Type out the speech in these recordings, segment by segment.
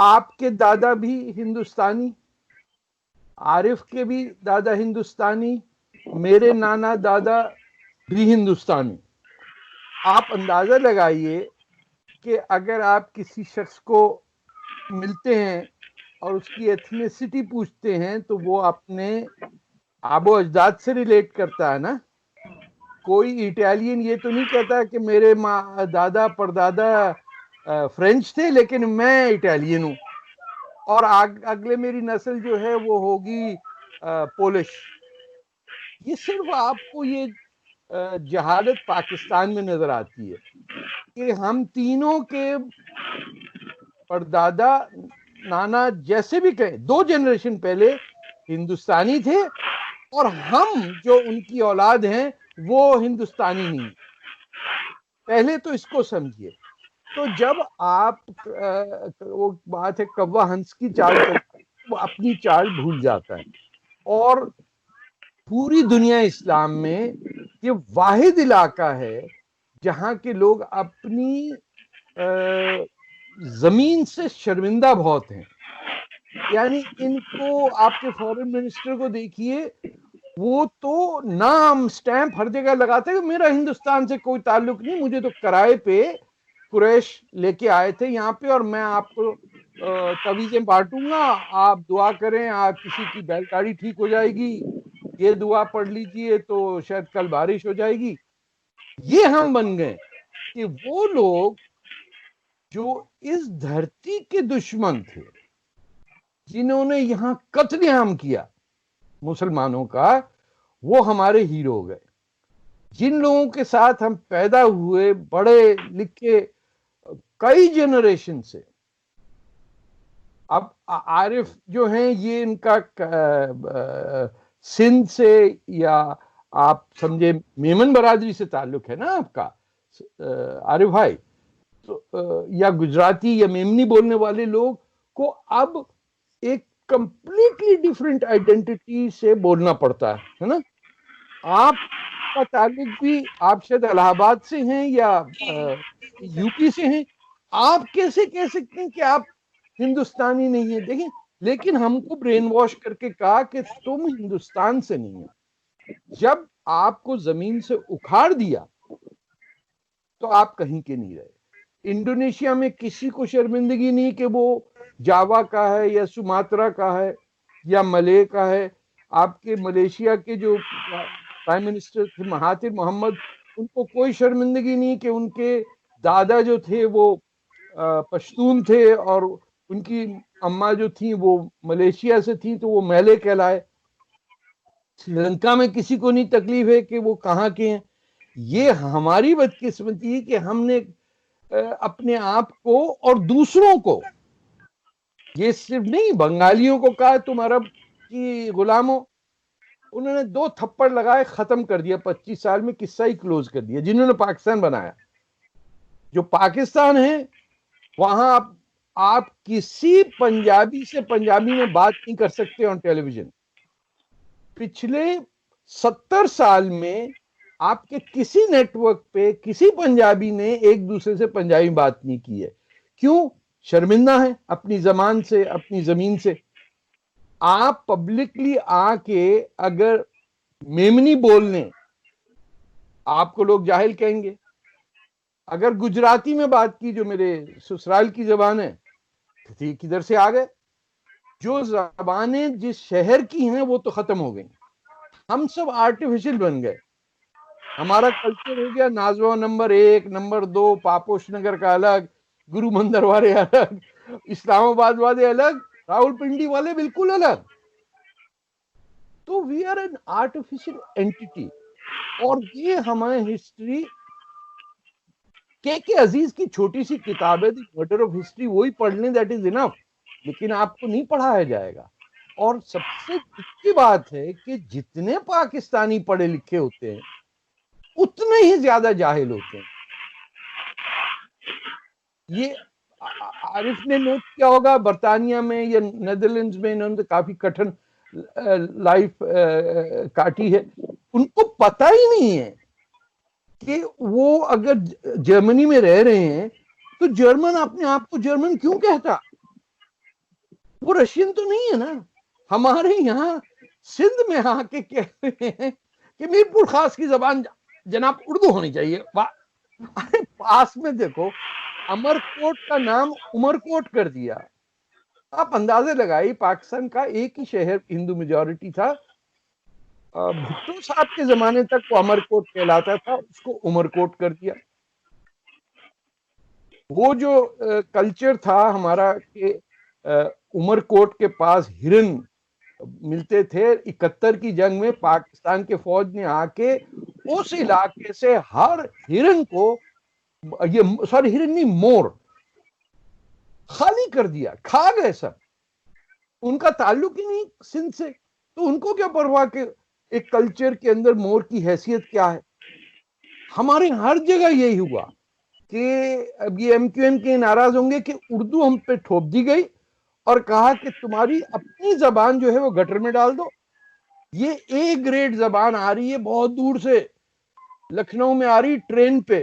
آپ کے دادا بھی ہندوستانی، عارف کے بھی دادا ہندوستانی، میرے نانا دادا بھی ہندوستانی. آپ اندازہ لگائیے کہ اگر آپ کسی شخص کو ملتے ہیں اور اس کی ایتھنیسٹی پوچھتے ہیں تو وہ اپنے آب و اجداد سے ریلیٹ کرتا ہے نا. کوئی اٹالین یہ تو نہیں کہتا کہ میرے دادا پردادا فرینچ تھے لیکن میں اٹالین ہوں، اور اگلے میری نسل جو ہے وہ ہوگی پولش. یہ صرف آپ کو یہ جہالت پاکستان میں نظر آتی ہے کہ ہم تینوں کے پردادا نانا جیسے بھی کہیں 2 جنریشن پہلے ہندوستانی تھے، اور ہم جو ان کی اولاد ہیں وہ ہندوستانی نہیں. پہلے تو اس کو سمجھیے. تو جب آپ وہ بات ہے کوا ہنس کی چال چلتی، وہ اپنی چال بھول جاتا ہے. اور پوری دنیا اسلام میں یہ واحد علاقہ ہے جہاں کے لوگ اپنی زمین سے شرمندہ بہت ہیں. یعنی ان کو آپ کے فورن منسٹر کو دیکھیے، وہ تو نام سٹیمپ ہر جگہ لگاتے ہیں کہ میرا ہندوستان سے کوئی تعلق نہیں، مجھے تو کرائے پہ قریش لے کے آئے تھے یہاں پہ، اور میں آپ کو تویزیں بانٹوں گا، آپ دعا کریں، آپ کسی کی بیل گاڑی ٹھیک ہو جائے گی، یہ دعا پڑھ لیجئے تو شاید کل بارش ہو جائے گی. یہ ہم بن گئے کہ وہ لوگ جو اس دھرتی کے دشمن تھے، جنہوں نے یہاں قتل عام کیا مسلمانوں کا، وہ ہمارے ہیرو ہو گئے. جن لوگوں کے ساتھ ہم پیدا ہوئے، بڑے لکھے کئی جنریشن سے، اب عارف جو ہیں یہ ان کا سندھ سے یا آپ سمجھے میمن برادری سے تعلق ہے نا آپ کا عارف بھائی، یا گجراتی یا میمنی بولنے والے لوگ کو اب ایک کمپلیٹلی ڈیفرنٹ آئیڈینٹی سے بولنا پڑتا ہے نا. آپ کا تعلق بھی، آپ شاید الہ آباد سے ہیں یا یو پی سے ہیں، آپ کیسے کہہ سکتے ہیں کہ آپ ہندوستانی نہیں ہیں؟ دیکھیں، لیکن ہم کو برین واش کر کے کہا کہ تم ہندوستان سے نہیں ہو. جب آپ کو زمین سے اکھاڑ دیا تو آپ کہیں کے نہیں رہے. انڈونیشیا میں کسی کو شرمندگی نہیں کہ وہ جاوا کا ہے یا سماترا کا ہے یا ملے کا ہے. آپ کے ملیشیا کے جو پرائم منسٹر تھے مہاتیر محمد، ان کو کوئی شرمندگی نہیں کہ ان کے دادا جو تھے وہ پشتون تھے اور ان کی اماں جو تھیں وہ ملیشیا سے تھیں تو وہ میلے کہلائے. سری لنکا میں کسی کو نہیں تکلیف ہے کہ وہ کہاں کے ہیں. یہ ہماری بدقسمتی ہے کہ ہم نے اپنے آپ کو اور دوسروں کو، یہ صرف نہیں بنگالیوں کو کہا تم عرب کی غلام ہو، انہوں نے 2 تھپڑ لگائے، ختم کر دیا. 25 سال میں قصہ ہی کلوز کر دیا. جنہوں نے پاکستان بنایا، جو پاکستان ہے وہاں آپ کسی پنجابی سے پنجابی میں بات نہیں کر سکتے آن ٹیلی ویژن. پچھلے 70 سال میں آپ کے کسی نیٹ ورک پہ کسی پنجابی نے ایک دوسرے سے پنجابی بات نہیں کی ہے. کیوں؟ شرمندہ ہے اپنی زبان سے، اپنی زمین سے. آپ پبلکلی آ کے اگر میمنی بول لیں آپ کو لوگ جاہل کہیں گے. اگر گجراتی میں بات کی جو میرے سسرال کی زبان ہے، کدھر سے آ گئے؟ جو زبانیں جس شہر کی ہیں وہ تو ختم ہو گئی. ہم سب آرٹیفیشل بن گئے. ہمارا کلچر ہو گیا نازوا نمبر 1 نمبر 2، پاپوش نگر کا الگ، گرو مندر والے الگ، اسلام آباد والے الگ، راول پنڈی والے بالکل الگ. تو we are an artificial anti. اور یہ ہماری ہسٹری کے عزیز کی چھوٹی سی کتاب ہے دی مرڈر آف ہسٹری، وہی پڑھ لیں، دیٹ از انف. لیکن آپ کو نہیں پڑھایا جائے گا. اور سب سے دکھی بات ہے کہ جتنے پاکستانی پڑھے لکھے ہوتے ہیں اتنے ہی زیادہ جاہل ہوتے ہیں. یہ عارف نے نوٹ کیا ہوگا، برطانیہ میں یا نیدرلینڈز میں انہوں نے کافی کٹھن لائف کاٹی ہے. ان کو پتہ ہی نہیں ہے کہ وہ اگر جرمنی میں رہ رہے ہیں تو جرمن اپنے آپ کو جرمن کیوں کہتا. وہ رشین تو نہیں ہے نا. ہمارے یہاں سندھ میں آ کے کہہ رہے ہیں کہ میر پور خاص کی زبان جناب اردو ہونی چاہیے. ارے پاس میں دیکھو امر کوٹ کا نام عمر کوٹ کر دیا. آپ اندازے لگائی پاکستان کا ایک ہی شہر ہندو میجورٹی تھا, بھٹو صاحب کے زمانے تک وہ امر کوٹ کہلاتا تھا, اس کو عمر کوٹ کر دیا. وہ جو کلچر تھا ہمارا کہ عمر کوٹ کے پاس ہرن ملتے تھے, 71 کی جنگ میں پاکستان کے فوج نے آ کے اس علاقے سے ہر ہرن کو, یہ سوری ہرن نہیں, مور خالی کر دیا, کھا گئے سب. ان کا تعلق ہی نہیں سندھ سے, تو ان کو کیا پرواہ کہ ایک کلچر کے اندر مور کی حیثیت کیا ہے. ہمارے ہر جگہ یہی ہوا کہ اب یہ ایم کیو ایم کے ناراض ہوں گے کہ اردو ہم پہ ٹھوپ دی گئی اور کہا کہ تمہاری اپنی زبان جو ہے وہ گٹر میں ڈال دو. یہ اے گریڈ زبان آ رہی ہے بہت دور سے, لکھنؤ میں آ رہی ٹرین پہ,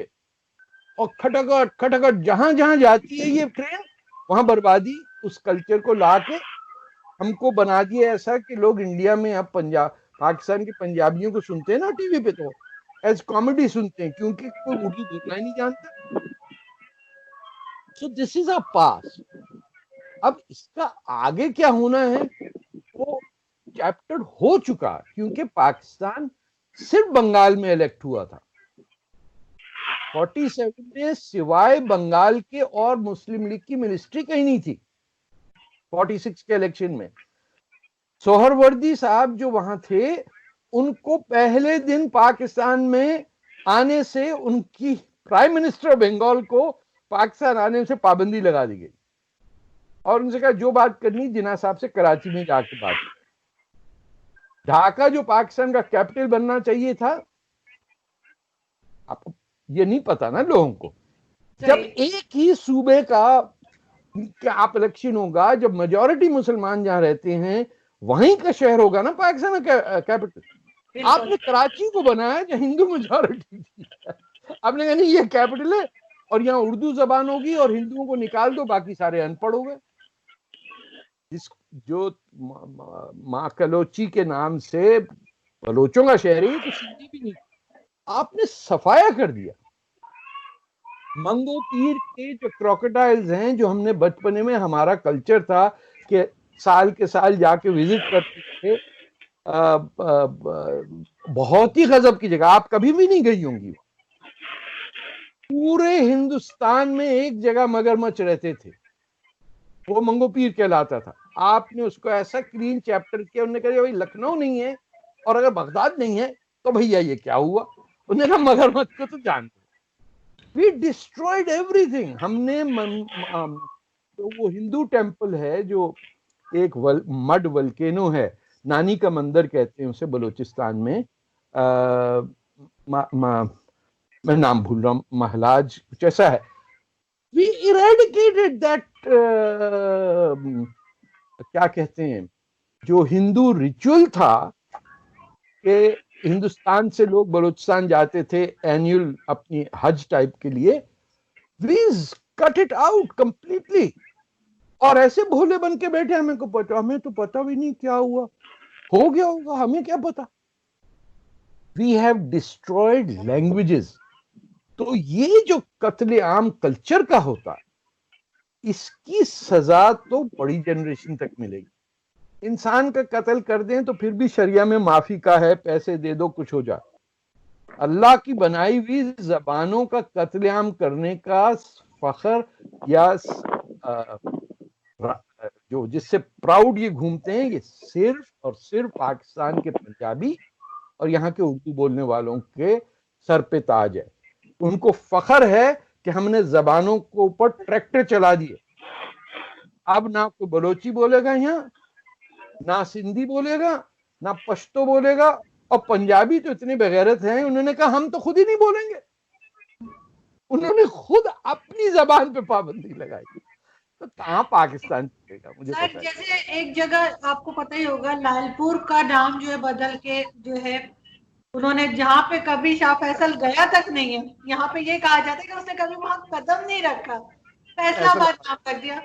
اور کھٹکٹ کھٹکٹ جہاں جہاں جاتی ہے یہ ٹرین وہاں بربادی. اس کلچر کو لا کے ہم کو بنا دیا ایسا کہ لوگ انڈیا میں اب پاکستان کے پنجابیوں کو سنتے ہیں نا ٹی وی پہ, تو ایز کامیڈی سنتے ہیں کیونکہ کوئی اردو بولنا ہی نہیں جانتا. سو دس از اے پاس. اب اس کا آگے کیا ہونا ہے وہ چیپٹر ہو چکا, کیونکہ پاکستان صرف بنگال میں الیکٹ ہوا تھا. 47 میں سوائے بنگال کے اور مسلم لیگ کی منسٹری کہیں نہیں تھی. 46 کے الیکشن میں سوہر وردی صاحب جو وہاں تھے, ان کو پہلے دن پاکستان میں آنے سے ان کی پرائم منسٹر بنگال کو پاکستان آنے سے پابندی لگا دی گئی, اور ان سے کہا جو بات کرنی جناح صاحب سے کراچی میں جا کے بات. ڈھاکہ جو پاکستان کا کیپٹل بننا چاہیے تھا, آپ یہ نہیں پتا نا لوگوں کو, جب ایک ہی صوبے کا آپ الیکشن ہوگا, جب میجورٹی مسلمان جہاں رہتے ہیں وہیں کا شہر ہوگا نا پاکستان کا کیپٹل. آپ نے کراچی کو بنایا جو ہندو میجورٹی تھی, آپ نے کہا نہیں یہ کیپٹل ہے اور یہاں اردو زبان ہوگی اور ہندوؤں کو نکال دو, باقی سارے ان پڑھ ہو گئے. جو ماں کلوچی کے نام سے بلوچوں کا شہر ہے, تو سندھی بھی نہیں, آپ نے صفایا کر دیا. منگو پیر کے جو کروکوڈائلز ہیں, جو ہم نے بچپنے میں ہمارا کلچر تھا کہ سال کے سال جا کے وزٹ کرتے تھے, بہت ہی غضب کی جگہ, آپ کبھی بھی نہیں گئی ہوں گی. پورے ہندوستان میں ایک جگہ مگرمچھ رہتے تھے, وہ منگو پیر کہلاتا تھا. آپ نے اس کو ایسا کلین چیپٹر کیا, انہوں نے کہا بھائی لکھنؤ نہیں ہے اور اگر بغداد نہیں ہے تو بھیا یہ کیا ہوا. انہوں نے کہا مگرمچھ کو تو جانتے. We destroyed everything. ہم نے تو وہ ہندو ٹیمپل ہے جو ایک مڈ ولکینو ہے, نانی کا مندر کہتے ہیں اسے بلوچستان میں, میں نام بھول رہا ہوں, مہلاج کچھ ایسا ہے. We eradicated that کیا کہتے ہیں جو ہندو ریچول تھا کہ ہندوستان سے لوگ بلوچستان جاتے تھے اینیول اپنی حج ٹائپ کے لیے. Please cut it out completely. اور ایسے بھولے بن کے بیٹھے, ہمیں تو پتا بھی نہیں کیا ہوا, ہو گیا ہوگا, ہمیں کیا پتا. We have destroyed languages. تو یہ جو قتل عام کلچر کا ہوتا ہے, اس کی سزا تو بڑی جنریشن تک ملے گی. انسان کا قتل کر دیں تو پھر بھی شریعہ میں معافی کا ہے, پیسے دے دو کچھ ہو جائے. اللہ کی بنائی ہوئی زبانوں کا قتل عام کرنے کا فخر یا جو جس سے پراؤڈ یہ گھومتے ہیں, یہ صرف اور صرف پاکستان کے پنجابی اور یہاں کے اردو بولنے والوں کے سر پہ تاج ہے. ان کو فخر ہے کہ ہم نے زبانوں کو اوپر ٹریکٹر چلا دیے. اب نہ کوئی بلوچی بولے گا یہاں, نہ سندھی بولے گا, نہ پشتو بولے گا, اور پنجابی تو اتنے بغیرت ہیں, انہوں نے کہا ہم تو خود ہی نہیں بولیں گے. انہوں نے خود اپنی زبان پہ پابندی لگائی. تو کہاں پاکستان چلے گا مجھے پتا ہے. جیسے ایک جگہ آپ کو پتہ ہی ہوگا, لال پور کا نام جو ہے بدل کے جو ہے انہوں نے, جہاں پہ کبھی شاہ فیصل گیا تک نہیں ہے, یہاں پہ یہ کہا جاتا ہے کہ اس نے کبھی وہاں قدم نہیں رکھا, فیصلہ آباد نام رکھ دیا.